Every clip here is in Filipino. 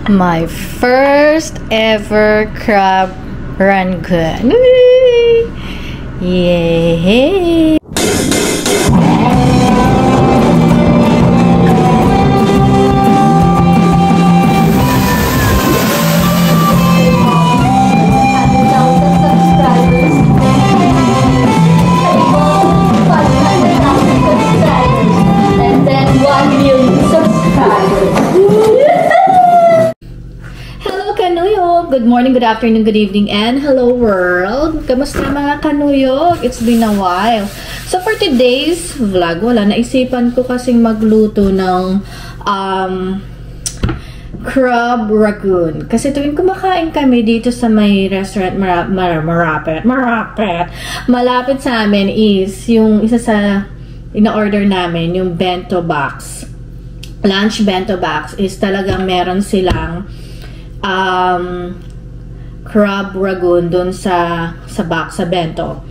My first ever crab rangoon. Yay! Good morning, good afternoon, good evening, and hello world! Kamusta mga kanuyog? It's been a while. So for today's vlog, naisipan ko kasing magluto ng crab rangoon. Kasi tuwing kumakain kami dito sa may restaurant malapit sa amin is yung isa sa ina-order namin, yung bento box. Lunch bento box is talagang meron silang crab rangoon dun sa box, sa bento.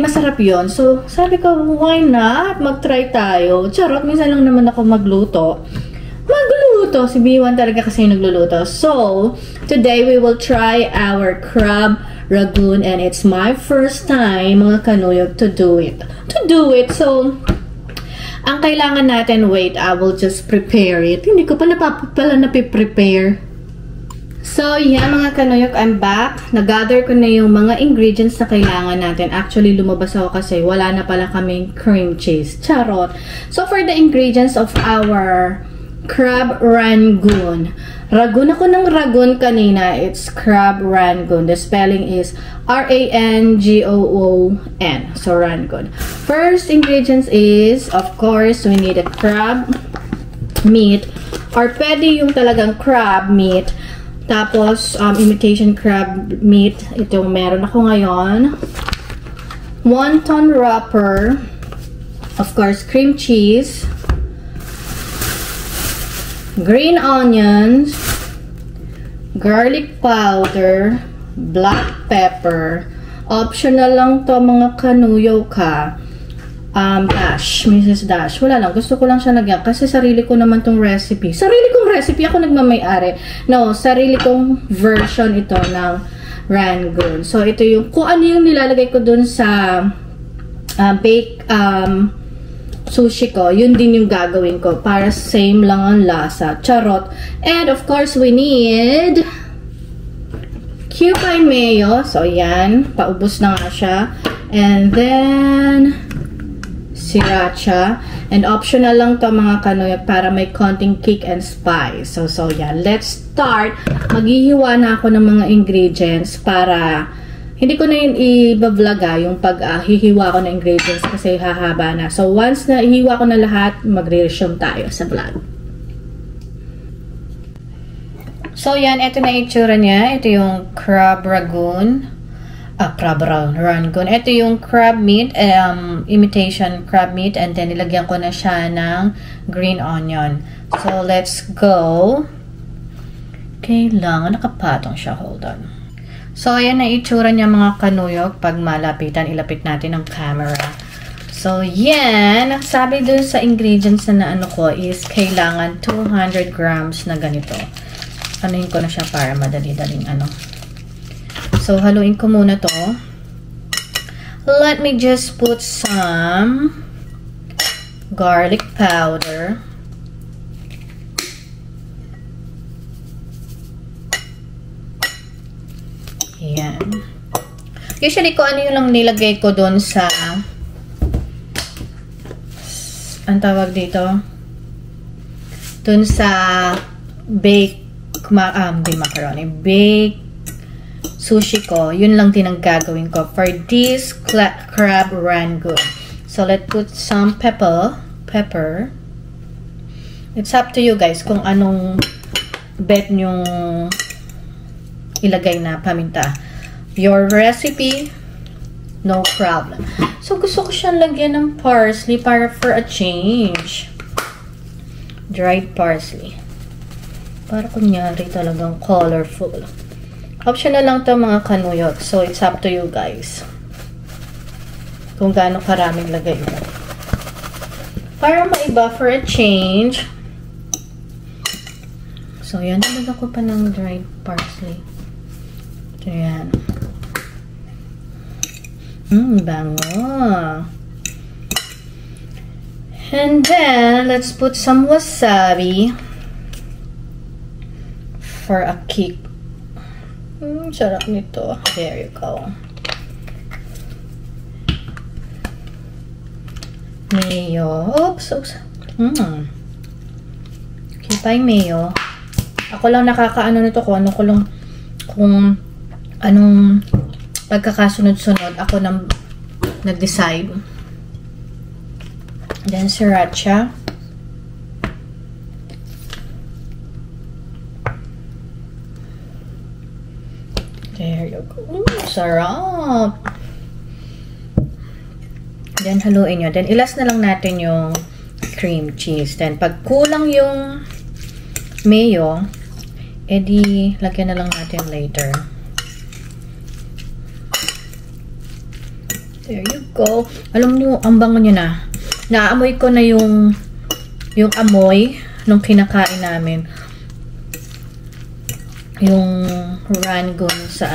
Masarap yun. So, sabi ko, why not? Mag-try tayo. Charot, minsan lang naman ako magluto. Si B1 talaga kasi yung nagluluto. So, today we will try our crab rangoon and it's my first time, mga kanuyog, to do it. So, ang kailangan natin, wait, I will just prepare it. Hindi ko pala napiprepare. So, yan mga kanuyok, I'm back. Nag-gather ko na yung mga ingredients na kailangan natin. Actually, lumabas ako kasi wala na pala kaming cream cheese. Charot! So, for the ingredients of our crab rangoon. Ragoon ako ng ragoon kanina. It's crab rangoon. The spelling is R-A-N-G-O-O-N. So, rangoon. First ingredients is, of course, we need a crab meat. Or pwede yung talagang crab meat. Tapos, imitation crab meat. Ito meron ako ngayon. Wonton wrapper. Of course, cream cheese. Green onions. Garlic powder. Black pepper. Optional lang to mga kanuyo ka. Dash, Mrs. Dash. Wala lang. Gusto ko lang siya lagyan. Kasi sarili ko naman tong recipe. Sarili kong recipe. Ako nagmamay-ari. No, sarili kong version ito ng rangoon. So, ito yung, kung ano yung nilalagay ko dun sa bake sushi ko, yun din yung gagawin ko. Para same lang ang lasa. Charot. And, of course, we need cubine mayo. So, yan. Paubos na nga siya. And then sriracha. And optional lang to mga kanoy para may konting kick and spice. So yeah. Let's start. Maghihiwa na ako ng mga ingredients para hindi ko na yun i-vlog yung pag-hihiwa ko ng ingredients kasi hahaba na. So once na ihiwa ko na lahat, magre-resume tayo sa vlog. So yan, ito na itsura niya. Ito yung crab rangoon. Crab rangoon. Ito yung crab meat, imitation crab meat, and then nilagyan ko na siya ng green onion. So, let's go. Kailangan nakapatong siya. Hold on. So, ayan na itsura niya mga kanuyok. Pag malapitan, ilapit natin ang camera. So, yan. Sabi dun sa ingredients na ano ko is kailangan 200 grams na ganito. Anuhin ko na siya para madali-daling ano. So, haluin ko muna to. Let me just put some garlic powder. Ayan. Usually, kung ano yung lang nilagay ko doon sa ang tawag dito? Doon sa bake macaroni. Bake sushi ko, yun lang din ang gagawin ko for this crab rangoon. So, let's put some pepper. It's up to you guys kung anong bet nyong ilagay na paminta. Your recipe, no problem. So, gusto ko siyang lagyan ng parsley para for a change. Dried parsley. Para kunyari talagang colorful. Optional lang to mga kanuyok. So, it's up to you guys. Kung gaano karaming lagay mo. Para maiba for a change. So, yan. Nalagyan ko pa ng dried parsley. So, yan. Bango. And then, let's put some wasabi for a kick. Sarap nito. There you go. Mayo. Oops. Kipay mayo. Ako lang nakakaano nito kung anong pagkakasunod-sunod. Ako nang nag-decide. Then sriracha. There you go. Sarap. Then haluin nyo. Then ilas na lang natin yung cream cheese. Then pag kulang yung mayo, edi lagyan na lang natin later. There you go. Alam nyo, ang bango nyo na. Naamoy ko na yung amoy nung kinakain namin. Yung rangoon sa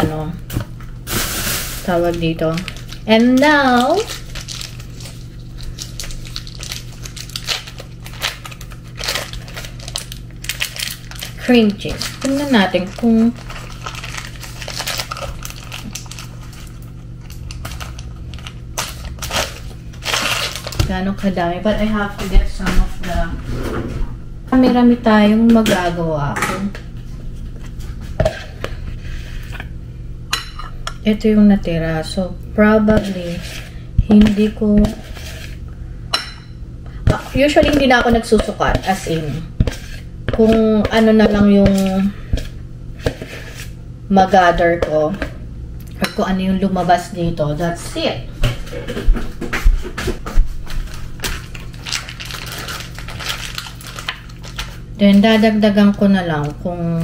tawag dito. And now, cream cheese. Tingnan natin kung gano'ng kadami. But I have to get some of the marami tayong magagawa ko. Ito yung natira. So, probably hindi ko usually hindi na ako nagsusukat. As in, kung ano na lang yung mag-gather ko or kung ano yung lumabas dito, that's it. Then, dadagdagan ko na lang kung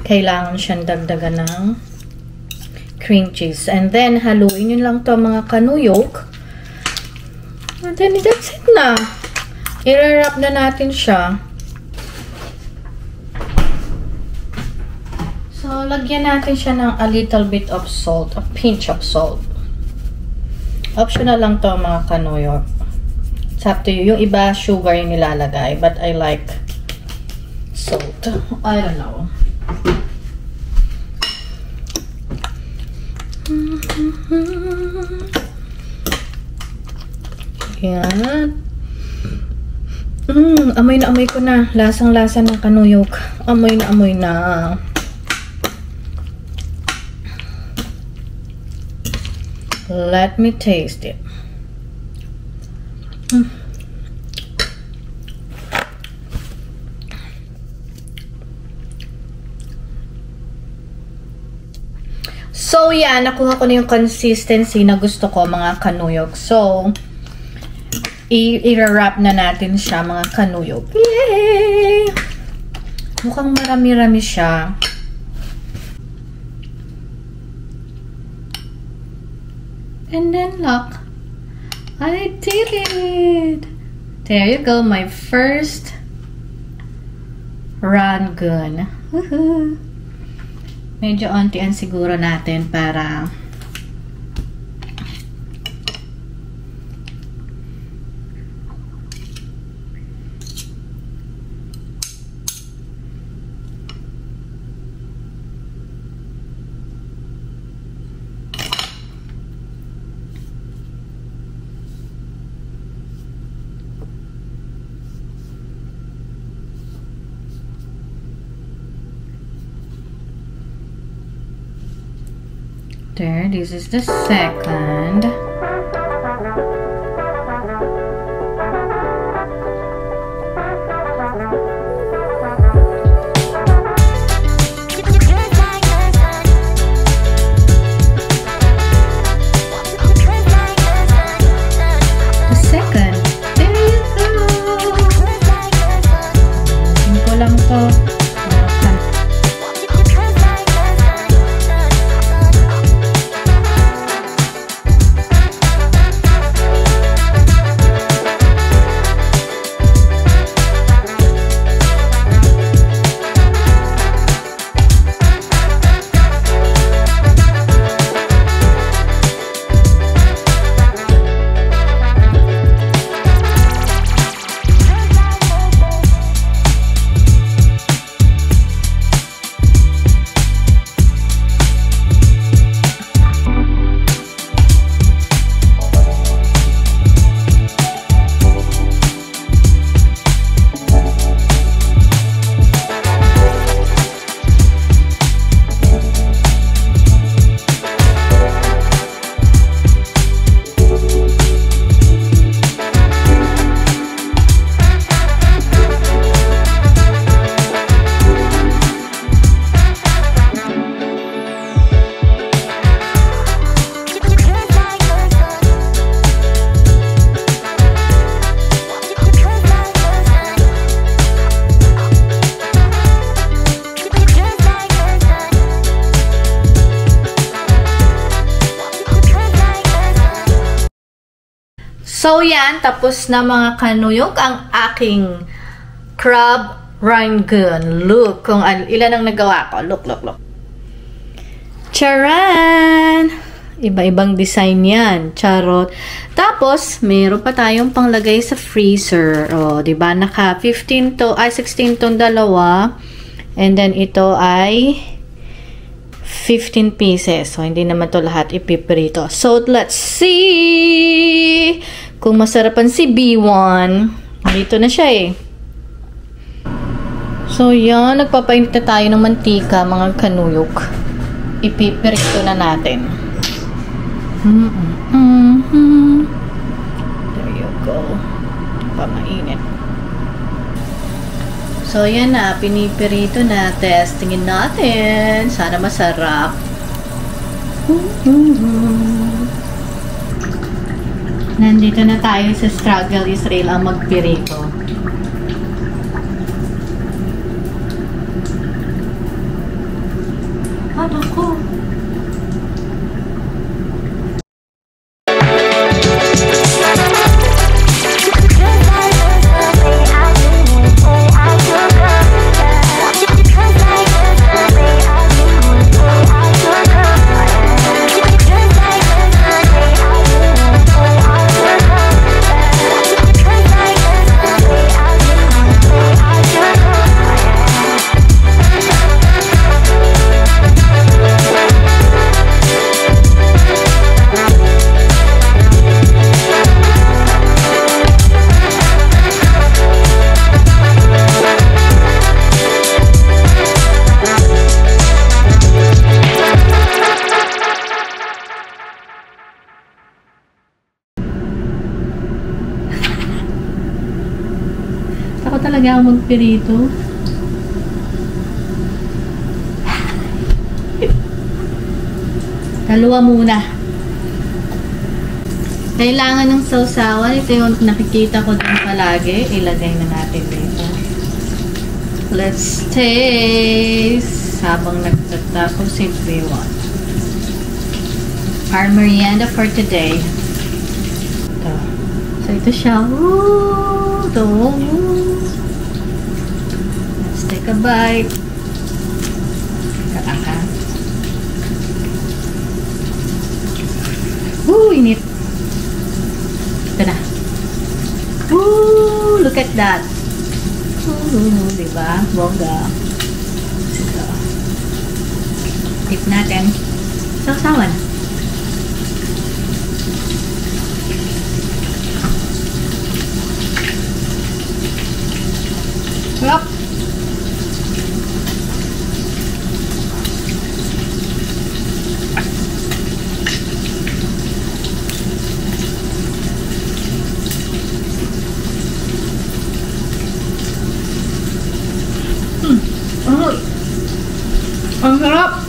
kailangan siyang dagdagan ng cream cheese. And then, haluin yun lang to mga kanuyok. And then, that's it na. I-wrap na natin siya. So, lagyan natin siya ng a little bit of salt. A pinch of salt. Optional lang to mga kanuyok. It's up to you. Yung iba, sugar yung nilalagay. But I like salt. I don't know. Yan. Amoy na amoy ko na. Lasang-lasa ng kanuyok. Amoy na amoy na. Let me taste it. So, yeah, nakuha ko na yung consistency na gusto ko, mga kanuyok. So, i-wrap na natin siya, mga kanuyok. Yay! Mukhang marami-rami siya. And then, look. I did it! There you go, my first rangoon. Woohoo! Medyo onti-an siguro natin para there, this is the second. So, yan. Tapos na mga kanuyok ang aking crab rangoon. Look kung ilan ang nagawa ko. Look, look, look. Charan! Iba-ibang design yan. Charot. Tapos, meron pa tayong panglagay sa freezer. O, diba? Naka 16 tong dalawa. And then, ito ay 15 pieces. So, hindi naman to lahat ipiprito. So, let's see kung masarapan si B1. Dito na siya eh. So, yan. Nagpapainit na tayo ng mantika, mga kanuyok. Ipipirito na natin. There you go. Pamainit. So, yan na. Pinipirito na. Testingin natin. Sana masarap. Nandito na tayo sa Struggle Israel ang magpirito. Ano ko? Ako talaga ang magpirito. Dalawa muna. Kailangan ng sausawan. Ito yung nakikita ko din palagi. Ilagay na natin dito. Let's taste. Habang nagtatapos si B1. Our merienda for today. Ito. So, ito siya. Woo! Ito. Let's take a bite. Kakaka. Woo! Init. Ito na. Woo! Look at that. Woo! Diba? Bongga. Ito. Tip natin. Sausawan. Sarap. Ang sarap.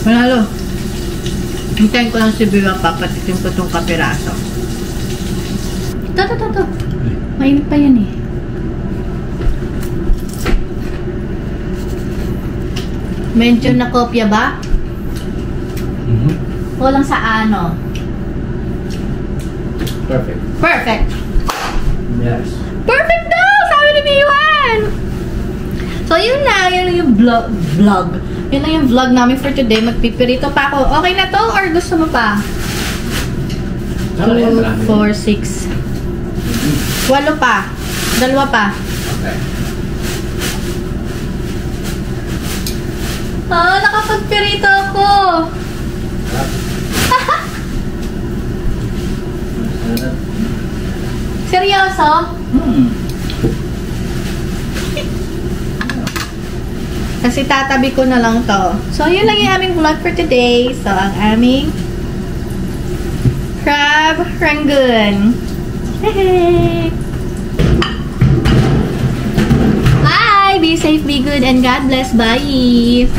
Manalo. Hintayin ko lang si Biwa, papatitin ko itong kapiraso. Ito. Mainit pa yan eh. Medyo nakopya ba? Walang sa ano? Perfect. Perfect! Yes. Perfect daw! Sabi ni Biwan! So, yun lang. Yun lang yung vlog. Yun lang yung vlog namin for today. Magpipirito pa ako. Okay na to? Or gusto mo pa? 2, 4, 6. 8 pa. 2 pa. Okay. Ah, nakapagpirito ako. Seryoso? Kasi tatabi ko na lang to. So, yun lang yung aming vlog for today. So, ang aming crab rangoon. Hey! Bye! Be safe, be good, and God bless. Bye!